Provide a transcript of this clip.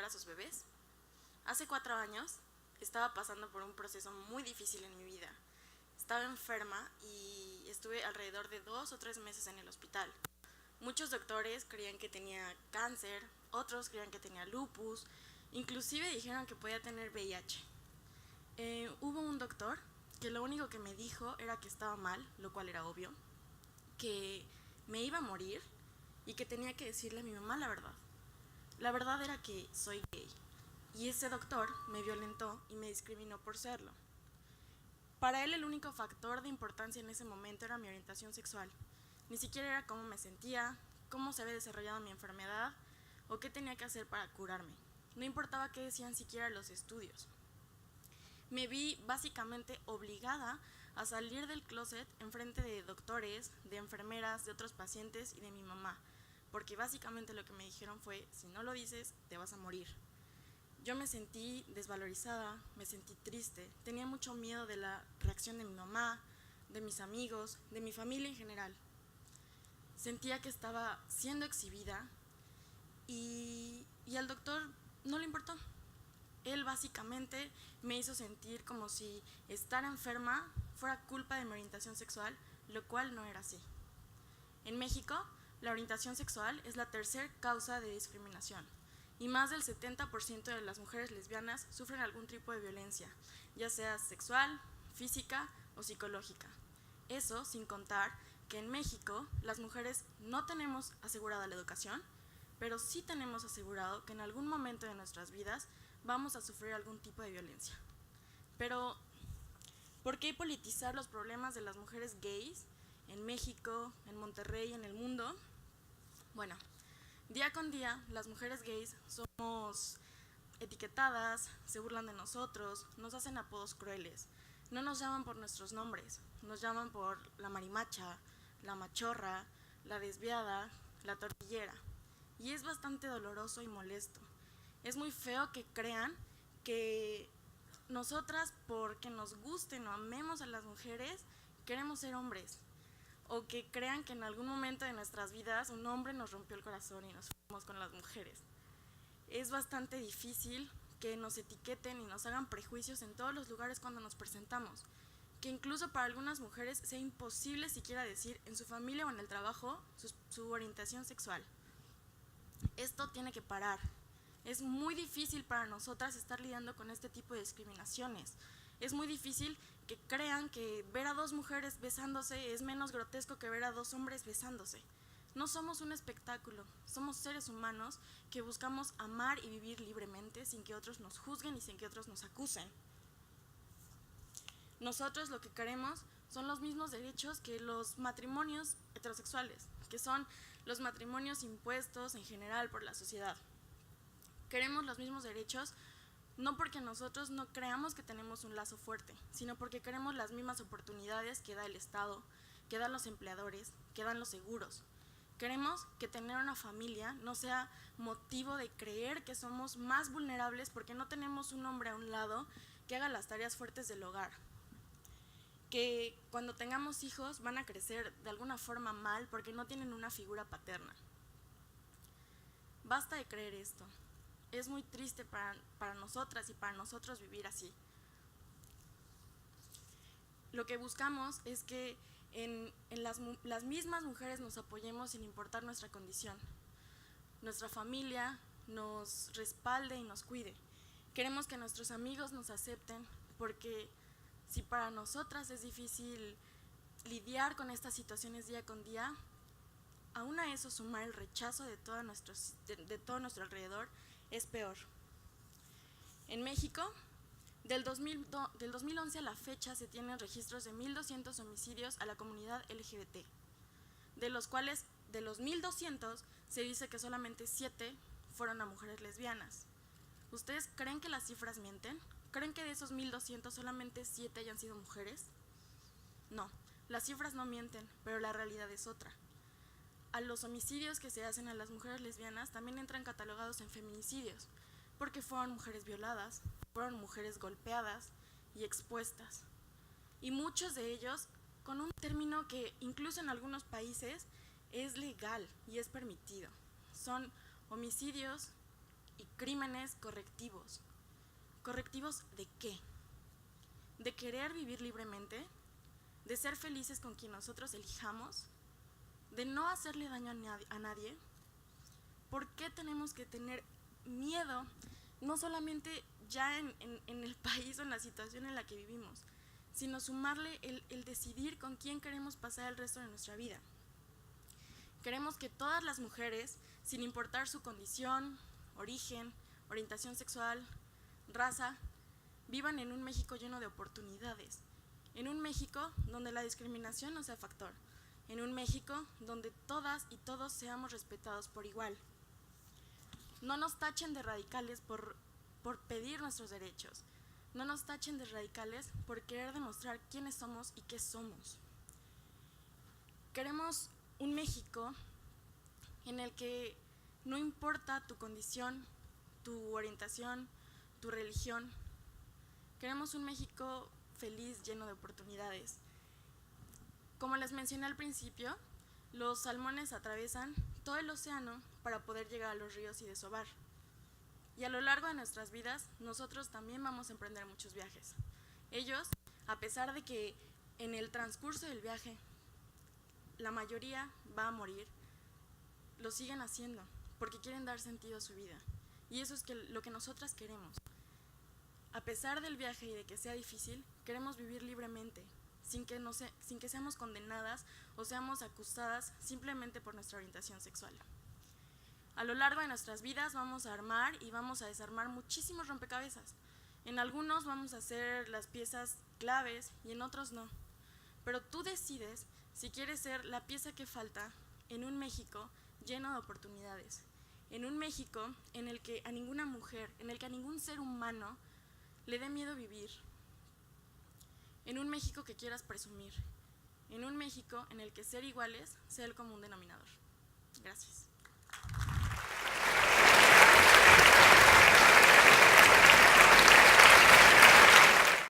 a sus bebés. Hace 4 años estaba pasando por un proceso muy difícil en mi vida. Estaba enferma y estuve alrededor de 2 o 3 meses en el hospital. Muchos doctores creían que tenía cáncer, otros creían que tenía lupus, inclusive dijeron que podía tener VIH. Hubo un doctor que lo único que me dijo era que estaba mal, lo cual era obvio, que me iba a morir y que tenía que decirle a mi mamá la verdad. La verdad era que soy gay y ese doctor me violentó y me discriminó por serlo. Para él el único factor de importancia en ese momento era mi orientación sexual. Ni siquiera era cómo me sentía, cómo se había desarrollado mi enfermedad o qué tenía que hacer para curarme. No importaba qué decían siquiera los estudios. Me vi básicamente obligada a salir del closet en frente de doctores, de enfermeras, de otros pacientes y de mi mamá, porque básicamente lo que me dijeron fue, si no lo dices, te vas a morir. Yo me sentí desvalorizada, me sentí triste, tenía mucho miedo de la reacción de mi mamá, de mis amigos, de mi familia en general. Sentía que estaba siendo exhibida y al doctor no le importó. Él básicamente me hizo sentir como si estar enferma fuera culpa de mi orientación sexual, lo cual no era así. En México, la orientación sexual es la tercera causa de discriminación y más del 70% de las mujeres lesbianas sufren algún tipo de violencia, ya sea sexual, física o psicológica. Eso sin contar que en México las mujeres no tenemos asegurada la educación, pero sí tenemos asegurado que en algún momento de nuestras vidas vamos a sufrir algún tipo de violencia. Pero, ¿por qué politizar los problemas de las mujeres gays en México, en Monterrey, en el mundo? Bueno, día con día las mujeres gays somos etiquetadas, se burlan de nosotros, nos hacen apodos crueles, no nos llaman por nuestros nombres, nos llaman por la marimacha, la machorra, la desviada, la tortillera. Y es bastante doloroso y molesto. Es muy feo que crean que nosotras, porque nos gusten o amemos a las mujeres, queremos ser hombres. O que crean que en algún momento de nuestras vidas un hombre nos rompió el corazón y nos fuimos con las mujeres. Es bastante difícil que nos etiqueten y nos hagan prejuicios en todos los lugares cuando nos presentamos. Que incluso para algunas mujeres sea imposible siquiera decir en su familia o en el trabajo su orientación sexual. Esto tiene que parar. Es muy difícil para nosotras estar lidiando con este tipo de discriminaciones. Es muy difícil que crean que ver a 2 mujeres besándose es menos grotesco que ver a 2 hombres besándose. No somos un espectáculo, somos seres humanos que buscamos amar y vivir libremente sin que otros nos juzguen y sin que otros nos acusen. Nosotros lo que queremos son los mismos derechos que los matrimonios heterosexuales, que son los matrimonios impuestos en general por la sociedad. Queremos los mismos derechos no porque nosotros no creamos que tenemos un lazo fuerte, sino porque queremos las mismas oportunidades que da el Estado, que dan los empleadores, que dan los seguros. Queremos que tener una familia no sea motivo de creer que somos más vulnerables porque no tenemos un hombre a un lado que haga las tareas fuertes del hogar. Que cuando tengamos hijos van a crecer de alguna forma mal porque no tienen una figura paterna. Basta de creer esto. Es muy triste para nosotras y para nosotros vivir así. Lo que buscamos es que en las mismas mujeres nos apoyemos sin importar nuestra condición. Nuestra familia nos respalde y nos cuide. Queremos que nuestros amigos nos acepten porque si para nosotras es difícil lidiar con estas situaciones día con día, aún a eso sumar el rechazo de todo nuestro alrededor es peor. En México, del 2011 a la fecha se tienen registros de 1,200 homicidios a la comunidad LGBT, de los cuales de los 1,200 se dice que solamente 7 fueron a mujeres lesbianas. ¿Ustedes creen que las cifras mienten? ¿Creen que de esos 1,200 solamente 7 hayan sido mujeres? No, las cifras no mienten, pero la realidad es otra. A los homicidios que se hacen a las mujeres lesbianas también entran catalogados en feminicidios, porque fueron mujeres violadas, fueron mujeres golpeadas y expuestas. Y muchos de ellos con un término que incluso en algunos países es legal y es permitido. Son homicidios y crímenes correctivos. ¿Correctivos de qué? De querer vivir libremente, de ser felices con quien nosotros elijamos, de no hacerle daño a nadie. ¿Por qué tenemos que tener miedo, no solamente ya en el país o en la situación en la que vivimos, sino sumarle el decidir con quién queremos pasar el resto de nuestra vida? Queremos que todas las mujeres, sin importar su condición, origen, orientación sexual, raza, vivan en un México lleno de oportunidades, en un México donde la discriminación no sea factor, en un México donde todas y todos seamos respetados por igual. No nos tachen de radicales por pedir nuestros derechos, no nos tachen de radicales por querer demostrar quiénes somos y qué somos. Queremos un México en el que no importa tu condición, tu orientación, tu religión. Queremos un México feliz, lleno de oportunidades. Como les mencioné al principio, los salmones atraviesan todo el océano para poder llegar a los ríos y desovar. Y a lo largo de nuestras vidas, nosotros también vamos a emprender muchos viajes. Ellos, a pesar de que en el transcurso del viaje la mayoría va a morir, lo siguen haciendo porque quieren dar sentido a su vida. Y eso es lo que nosotras queremos. A pesar del viaje y de que sea difícil, queremos vivir libremente, sin que seamos condenadas o seamos acusadas simplemente por nuestra orientación sexual. A lo largo de nuestras vidas vamos a armar y vamos a desarmar muchísimos rompecabezas. En algunos vamos a hacer las piezas claves y en otros no. Pero tú decides si quieres ser la pieza que falta en un México lleno de oportunidades, en un México en el que a ninguna mujer, en el que a ningún ser humano le dé miedo vivir, en un México que quieras presumir, en un México en el que ser iguales sea el común denominador. Gracias.